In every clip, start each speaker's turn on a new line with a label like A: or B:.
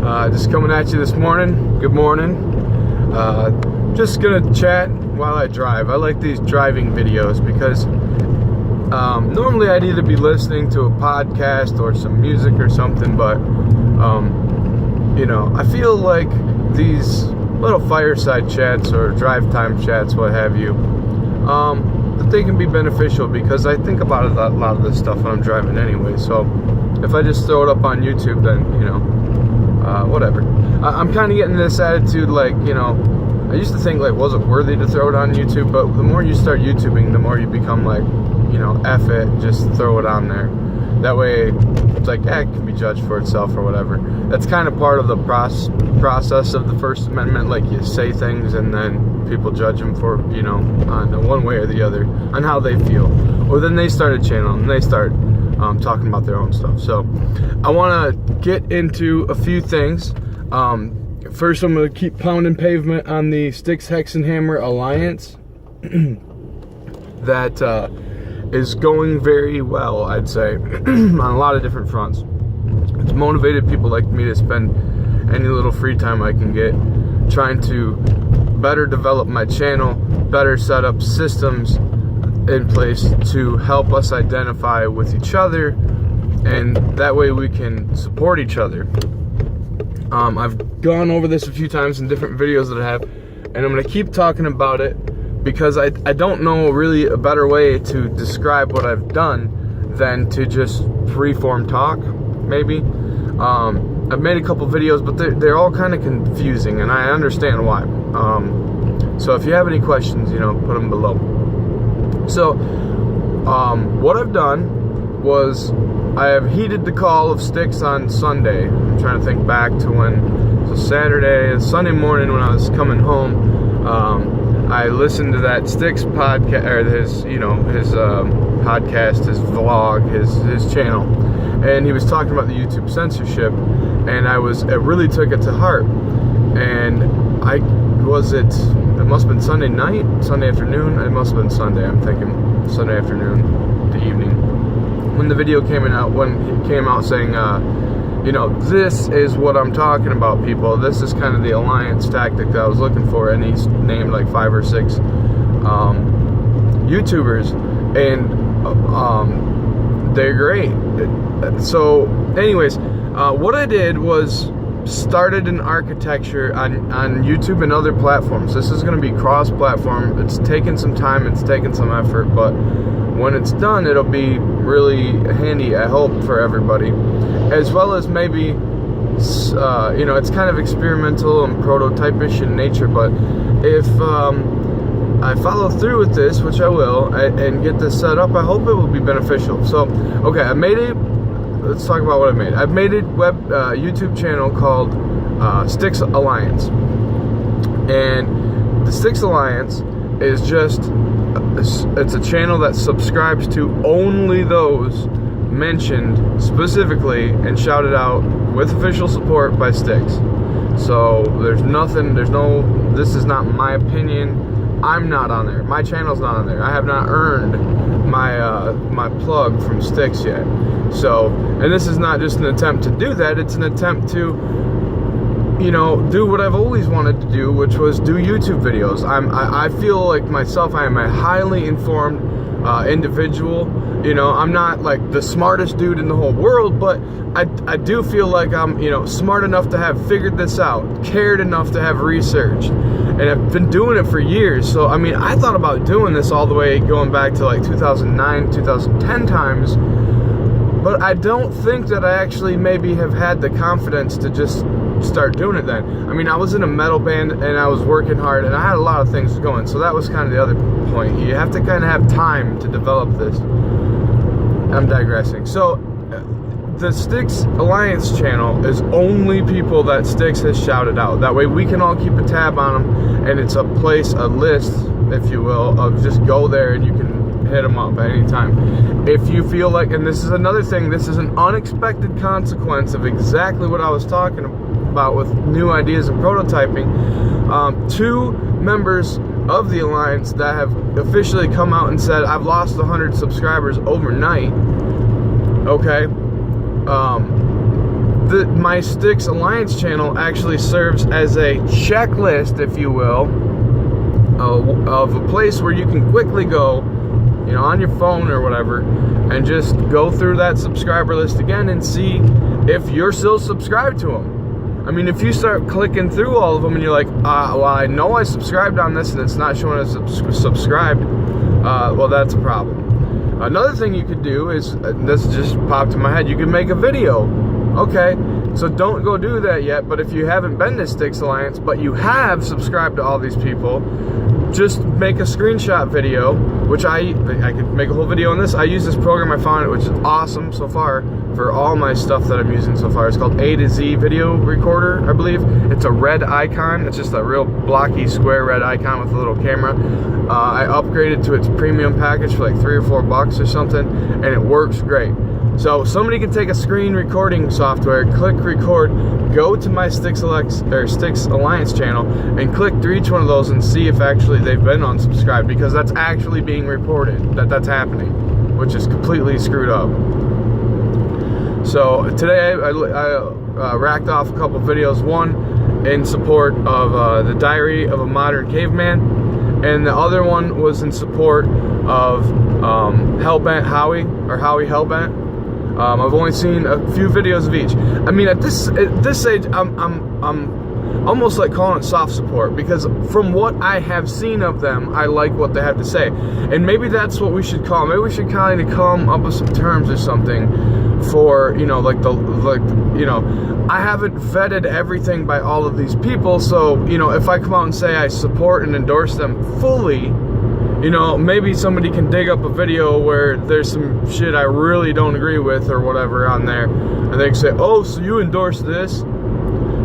A: Just coming at you this morning. Good morning. Just gonna chat while I drive. I like these driving videos because normally I'd either be listening to a podcast or some music or something, but I feel like these little fireside chats or drive time chats, what have you, that they can be beneficial because I think about a lot of this stuff when I'm driving anyway. So if I just throw it up on YouTube, then whatever. I'm kind of getting this attitude, like, I used to think, like, was it worthy to throw it on YouTube? But the more you start YouTubing, the more you become like, F it, just throw it on there. That way, it's like, it can be judged for itself or whatever. That's kind of part of the process of the First Amendment. Like, you say things and then people judge them for, on one way or the other, on how they feel. Or then they start a channel and they start talking about their own stuff. So I want to get into a few things. First, I'm going to keep pounding pavement on the Styx Hexenhammer Alliance. That is going very well, I'd say, on a lot of different fronts. It's motivated people like me to spend any little free time I can get trying to better develop my channel, better set up systems in place to help us identify with each other, and that way we can support each other. I've gone over this a few times in different videos that I have, and I'm going to keep talking about it because I don't know really a better way to describe what I've done than to just freeform talk, maybe. I've made a couple videos, but they're all kind of confusing, and I understand why. So if you have any questions, put them below. So, what I've done was I have heeded the call of Styx on Sunday. I'm trying to think back to Sunday morning when I was coming home. I listened to that Styx podcast, or his podcast, his vlog, his channel, and he was talking about the YouTube censorship, and it really took it to heart. And it must have been Sunday night, Sunday afternoon. It must have been Sunday. I'm thinking Sunday afternoon, the evening, when the video came out saying, this is what I'm talking about, people. This is kind of the alliance tactic that I was looking for, and he's named like 5 or 6 YouTubers, and they're great. So, anyways, what I did was started an architecture on YouTube and other platforms. This is going to be cross-platform. It's taken some time, it's taken some effort, but when it's done, it'll be really handy, I hope, for everybody. As well as maybe, it's kind of experimental and prototypish in nature, but if I follow through with this, which I will, and get this set up, I hope it will be beneficial. So, okay, let's talk about what I've made. I've made a YouTube channel called Styx Alliance. And the Styx Alliance is it's a channel that subscribes to only those mentioned specifically and shouted out with official support by Styx. So this is not my opinion. I'm not on there. My channel's not on there. I have not earned my plug from Styx yet. So, and this is not just an attempt to do that, it's an attempt to do what I've always wanted to do, which was do YouTube videos. I feel like myself, I am a highly informed individual. I'm not like the smartest dude in the whole world, but I do feel like I'm, smart enough to have figured this out, cared enough to have researched, and I've been doing it for years. So, I thought about doing this all the way going back to like 2009, 2010 times, but I don't think that I actually maybe have had the confidence to just start doing it then. I was in a metal band and I was working hard and I had a lot of things going, so that was kind of the other point. You have to kind of have time to develop this. I'm digressing. So the Styx Alliance channel is only people that Styx has shouted out. That way we can all keep a tab on them, and it's a list, if you will, of just go there and you can hit them up at any time. If you feel like, and this is another thing, this is an unexpected consequence of exactly what I was talking about with new ideas and prototyping. 2 members of the Alliance that have officially come out and said, I've lost 100 subscribers overnight. Okay. my Sticks Alliance channel actually serves as a checklist, if you will, of a place where you can quickly go, you know, on your phone or whatever, and just go through that subscriber list again and see if you're still subscribed to them. I mean, if you start clicking through all of them and you're like, well, I know I subscribed on this and it's not showing as subscribed, well, that's a problem. Another thing you could do is, this just popped in my head, you could make a video. Okay, so don't go do that yet, but if you haven't been to Sticks Alliance, but you have subscribed to all these people, just make a screenshot video, which I could make a whole video on this. I use this program, I found it, which is awesome so far for all my stuff that I'm using so far. It's called A to Z Video Recorder, I believe. It's a red icon. It's just a real blocky square red icon with a little camera. I upgraded to its premium package for like $3 or $4 or something, and it works great. So somebody can take a screen recording software, click record, go to my Sticks Alliance channel, and click through each one of those and see if actually they've been unsubscribed, because that's actually being reported that that's happening, which is completely screwed up. So today I racked off a couple videos, one in support of the Diary of a Modern Caveman, and the other one was in support of Hellbent Howie, or Howie Hellbent. I've only seen a few videos of each. I mean, at this age, I'm almost like calling it soft support, because from what I have seen of them, I like what they have to say, and maybe that's what we should call. Maybe we should kind of come up with some terms or something for, you know, I haven't vetted everything by all of these people, so, you know, if I come out and say I support and endorse them fully, you know, maybe somebody can dig up a video where there's some shit I really don't agree with or whatever on there, and they can say, oh, so you endorse this?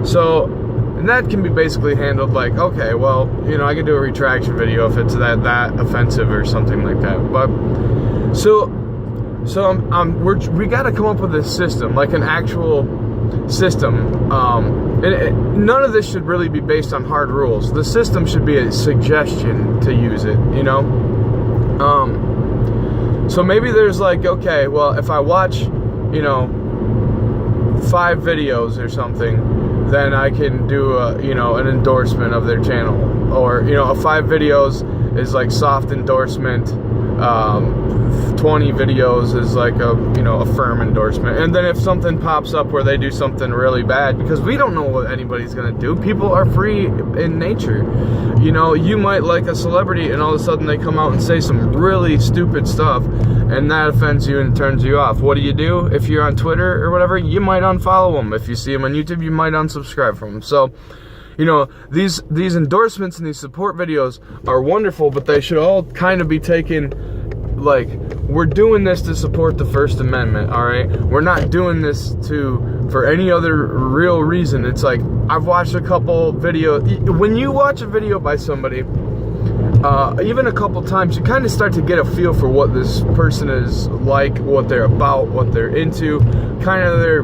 A: So, and that can be basically handled like, okay, well, you know, I can do a retraction video if it's that offensive or something like that. But so we got to come up with a system, like an actual system. None of this should really be based on hard rules. The system should be a suggestion to use it, you know? So maybe there's like, okay, well, if I watch, you know, 5 videos or something, then I can do you know, an endorsement of their channel. Or, you know, 5 videos is like soft endorsement, 20 videos is like a, you know, a firm endorsement. And then if something pops up where they do something really bad, because we don't know what anybody's gonna do, people are free in nature. You know, you might like a celebrity and all of a sudden they come out and say some really stupid stuff, and that offends you and turns you off. What do? If you're on Twitter or whatever, you might unfollow them. If you see them on YouTube, you might unsubscribe from them. So, you know, these endorsements and these support videos are wonderful, but they should all kind of be taken like, we're doing this to support the First Amendment, all right? We're not doing this for any other real reason. It's like, I've watched a couple videos. When you watch a video by somebody, even a couple times, you kind of start to get a feel for what this person is like, what they're about, what they're into, kind of their,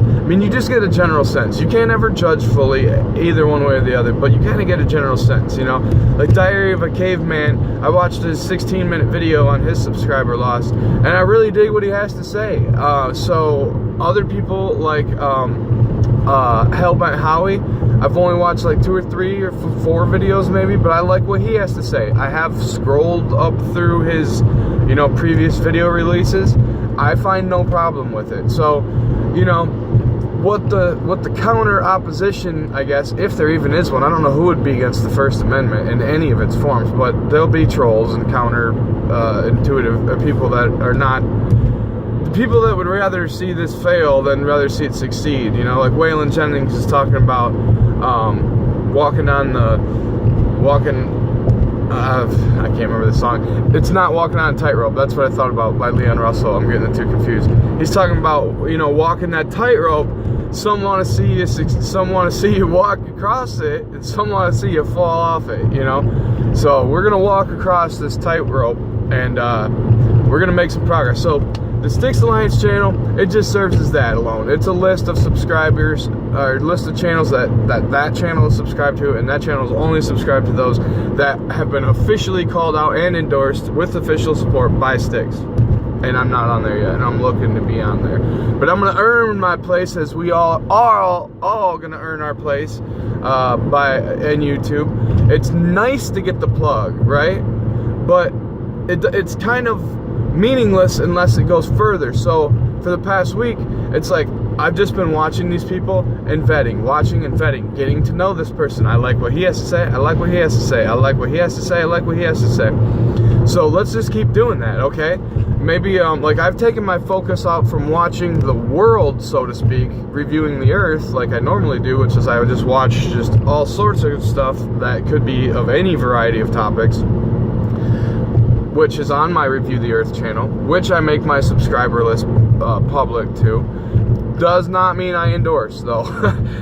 A: I mean, you just get a general sense. You can't ever judge fully either one way or the other, but you kind of get a general sense, you know? Like Diary of a Caveman, I watched his 16-minute video on his subscriber loss, and I really dig what he has to say. So other people like Hellbent Howie, I've only watched like 2 or 3 or 4 videos maybe, but I like what he has to say. I have scrolled up through his, you know, previous video releases. I find no problem with it. So, you know, what the counter opposition, I guess, if there even is one, I don't know who would be against the First Amendment in any of its forms, but there'll be trolls and counter intuitive people that are not, the people that would rather see this fail than rather see it succeed. You know, like Waylon Jennings is talking about I can't remember the song. It's not Walking on a Tightrope. That's what I thought about by Leon Russell. I'm getting the two confused. He's talking about, you know, walking that tightrope. Some want to see you walk across it, and some want to see you fall off it, you know? So we're going to walk across this tightrope, and we're going to make some progress. So the Sticks Alliance channel, it just serves as that alone. It's a list of subscribers, or list of channels that channel is subscribed to, and that channel is only subscribed to those that have been officially called out and endorsed with official support by Sticks. and I'm not on there yet, and I'm looking to be on there. But I'm gonna earn my place, as we all are all gonna earn our place in YouTube. It's nice to get the plug, right? But it's kind of meaningless unless it goes further. So for the past week, it's like I've just been watching these people and watching and vetting, getting to know this person. I like what he has to say. I like what he has to say. I like what he has to say. I like what he has to say. So let's just keep doing that, okay? Maybe, like, I've taken my focus out from watching the world, so to speak, reviewing the earth like I normally do, which is I would just watch just all sorts of stuff that could be of any variety of topics, which is on my Review the Earth channel, which I make my subscriber list public to. Does not mean I endorse, though.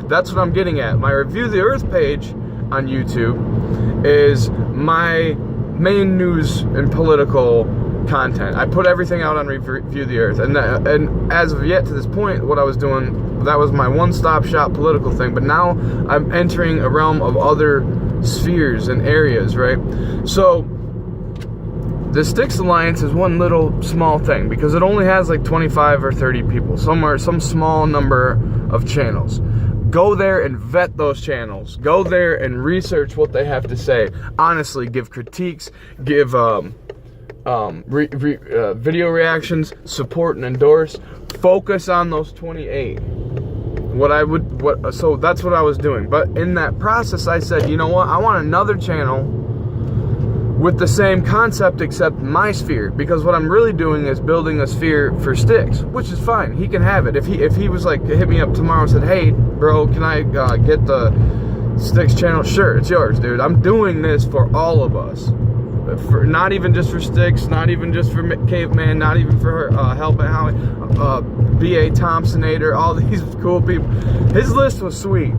A: That's what I'm getting at. My Review the Earth page on YouTube is my main news and political content. I put everything out on Review the Earth, and as of yet to this point, what I was doing, that was my one-stop shop political thing. But now I'm entering a realm of other spheres and areas, right? So the Styx Alliance is one little small thing because it only has like 25 or 30 people, some small number of channels. Go there and vet those channels. Go there and research what they have to say. Honestly, give critiques, give video reactions, support and endorse. Focus on those 28. So that's what I was doing. But in that process, I said, you know what? I want another channel with the same concept except my sphere, because what I'm really doing is building a sphere for Styx, which is fine. He can have it. If he was like, hit me up tomorrow and said, hey bro, can I get the Styx channel? Sure, it's yours, dude. I'm doing this for all of us, not even just for Styx, not even just for Caveman, not even for Help and Howie, B.A. Thompsonator, all these cool people. His list was sweet,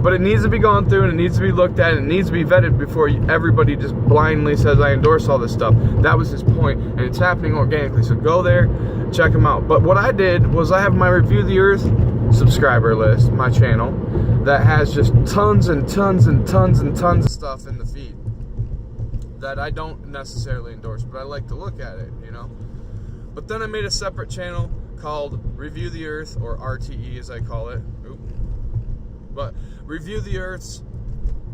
A: but it needs to be gone through and it needs to be looked at and it needs to be vetted before everybody just blindly says I endorse all this stuff. That was his point, and it's happening organically. So go there, check him out. But what I did was I have my Review the Earth subscriber list, my channel, that has just tons and tons and tons and tons of stuff in the feed that I don't necessarily endorse, but I like to look at it, you know. But then I made a separate channel called Review the Earth, or RTE as I call it. But Review the Earth's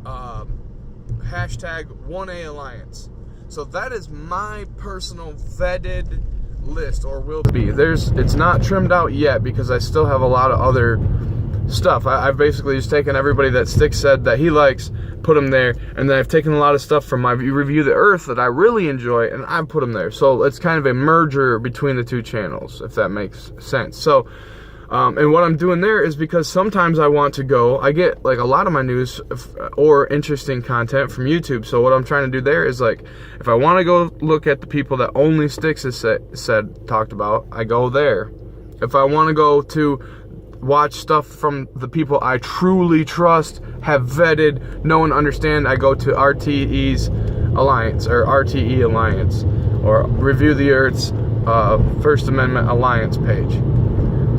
A: hashtag 1A Alliance. So that is my personal vetted list, or will be. It's not trimmed out yet because I still have a lot of other stuff. I've basically just taken everybody that Styx said that he likes, put them there, and then I've taken a lot of stuff from my Review the Earth that I really enjoy, and I've put them there. So it's kind of a merger between the two channels, if that makes sense. So and what I'm doing there is because sometimes I get like a lot of my news or interesting content from YouTube. So what I'm trying to do there is, like, if I want to go look at the people that only Styx has talked about, I go there. If I want to go to watch stuff from the people I truly trust, have vetted, know and understand, I go to RTE's Alliance, or RTE Alliance, or Review the Earth's First Amendment Alliance page.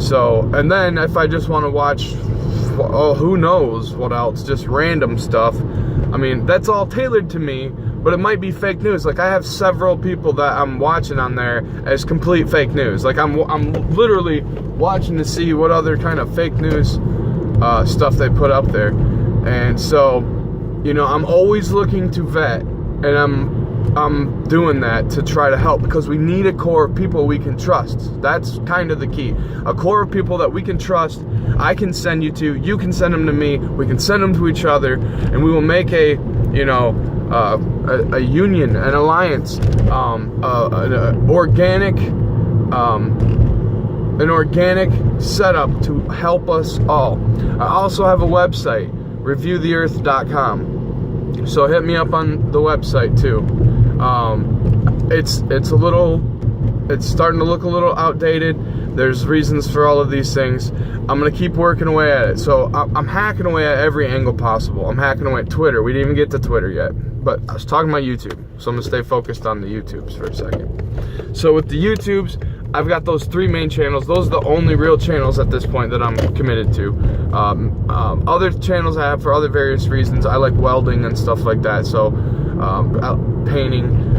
A: So, and then if I just want to watch, who knows what else, just random stuff, I mean, that's all tailored to me, but it might be fake news. Like, I have several people that I'm watching on there as complete fake news. Like, I'm literally watching to see what other kind of fake news stuff they put up there. And so, you know, I'm always looking to vet, and I'm doing that to try to help, because we need a core of people we can trust. That's kind of the key. A core of people that we can trust, I can send you to, you can send them to me, we can send them to each other, and we will make a, you know, a union, an alliance, an organic setup to help us all. I also have a website, reviewtheearth.com. So hit me up on the website too. It's starting to look a little outdated. There's reasons for all of these things. I'm gonna keep working away at it. So I'm hacking away at every angle possible. I'm hacking away at Twitter. We didn't even get to Twitter yet, but I was talking about YouTube, so I'm gonna stay focused on the YouTubes for a second. So with the YouTubes, I've got those 3 main channels. Those are the only real channels at this point that I'm committed to. Other channels I have for other various reasons. I like welding and stuff like that, so painting.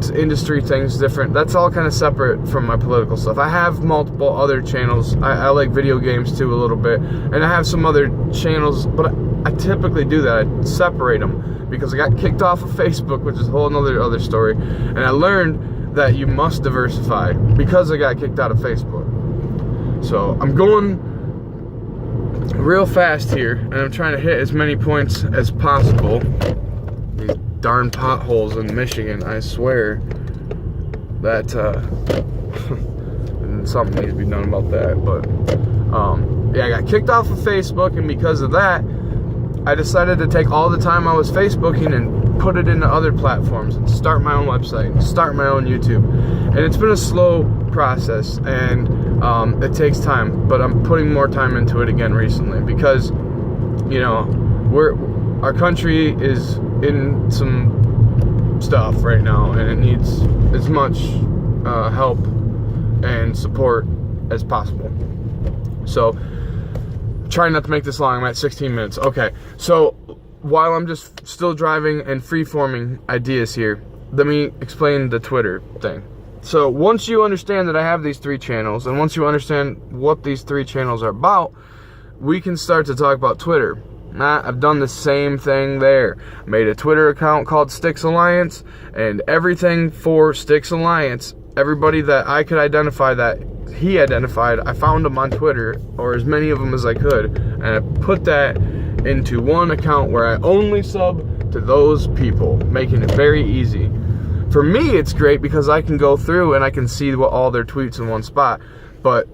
A: industry things different. That's all kind of separate from my political stuff. I have multiple other channels. I like video games too a little bit, and I have some other channels, but I typically do that. I separate them because I got kicked off of Facebook, which is a whole other story, and I learned that you must diversify because I got kicked out of Facebook. So I'm going real fast here, and I'm trying to hit as many points as possible. These darn potholes in Michigan, I swear that something needs to be done about that. But yeah, I got kicked off of Facebook, and because of that, I decided to take all the time I was Facebooking and put it into other platforms and start my own website and start my own YouTube. And it's been a slow process, and it takes time, but I'm putting more time into it again recently because, you know, our country is in some stuff right now, and it needs as much help and support as possible. So trying not to make this long. I'm at 16 minutes. Okay, so while I'm just still driving and free-forming ideas here, let me explain the Twitter thing. So once you understand that I have these 3 channels, and once you understand what these 3 channels are about, we can start to talk about Twitter. I've done the same thing there. Made a Twitter account called Sticks Alliance, and everything for Sticks Alliance, everybody that I could identify that he identified, I found them on Twitter, or as many of them as I could, and I put that into one account where I only sub to those people, making it very easy. For me, it's great because I can go through and I can see all their tweets in one spot, but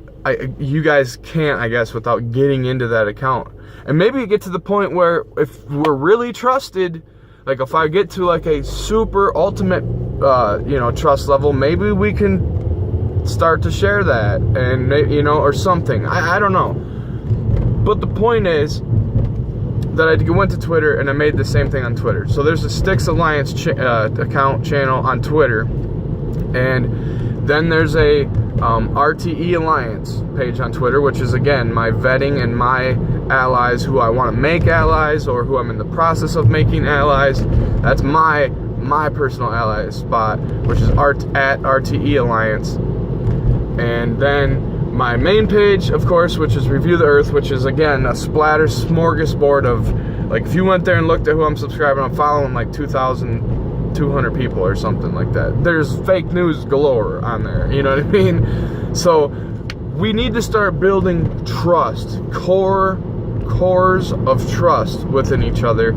A: you guys can't, I guess, without getting into that account. And maybe you get to the point where if we're really trusted, like if I get to like a super ultimate, trust level, maybe we can start to share that, and or something. I don't know. But the point is that I went to Twitter and I made the same thing on Twitter. So there's a Sticks Alliance channel on Twitter, and then there's a RTE Alliance page on Twitter, which is again my vetting and my allies who I want to make allies or who I'm in the process of making allies. That's my personal ally spot, which is at RTE Alliance. And then my main page, of course, which is Review the Earth, which is again a splatter smorgasbord of, like, if you went there and looked at who I'm subscribing, I'm following like 2,200 people or something like that. There's fake news galore on there, you know what I mean? So we need to start building trust, cores of trust within each other,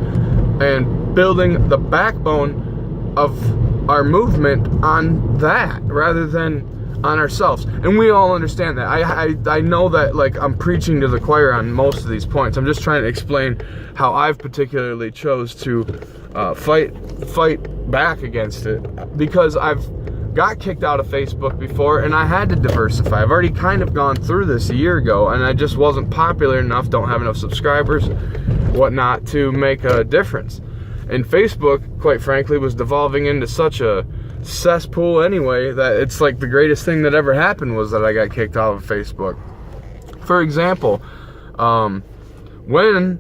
A: and building the backbone of our movement on that rather than on ourselves. And we all understand that. I know that, like, I'm preaching to the choir on most of these points. I'm just trying to explain how I've particularly chose to fight back against it, because I've got kicked out of Facebook before and I had to diversify. I've already kind of gone through this a year ago, and I just wasn't popular enough, don't have enough subscribers, whatnot, to make a difference. And Facebook, quite frankly, was devolving into such a cesspool anyway that it's like the greatest thing that ever happened was that I got kicked out of Facebook. For example, when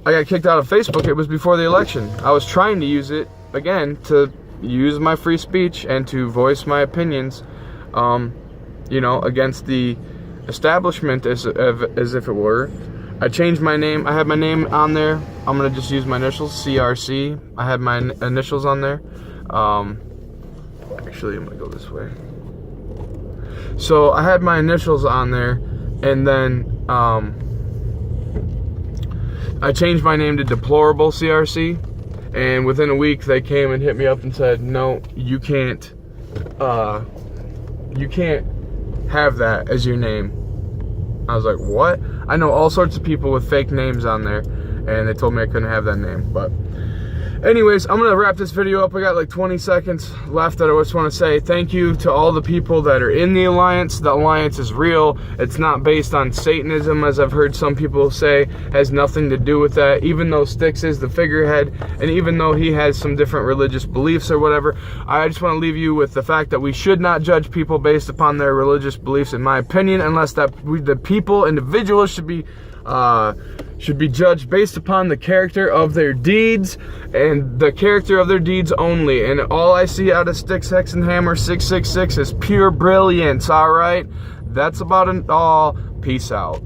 A: I got kicked out of Facebook, it was before the election. I was trying to use it again to use my free speech and to voice my opinions, against the establishment as if it were. I changed my name. I had my name on there. I'm gonna just use my initials, CRC. I had my initials on there. Actually, I'm gonna go this way. So I had my initials on there, and then I changed my name to Deplorable CRC, and within a week they came and hit me up and said, no, you can't have that as your name. I was like, what? I know all sorts of people with fake names on there, and they told me I couldn't have that name. But anyways, I'm going to wrap this video up. I got like 20 seconds left that I just want to say thank you to all the people that are in the Alliance. The Alliance is real. It's not based on Satanism, as I've heard some people say. It has nothing to do with that. Even though Styx is the figurehead, and even though he has some different religious beliefs or whatever, I just want to leave you with the fact that we should not judge people based upon their religious beliefs, in my opinion, unless that the people, individuals, should be should be judged based upon the character of their deeds and the character of their deeds only. And all I see out of Styx, Hex, and Hammer 666 is pure brilliance, all right? That's about it all. Peace out.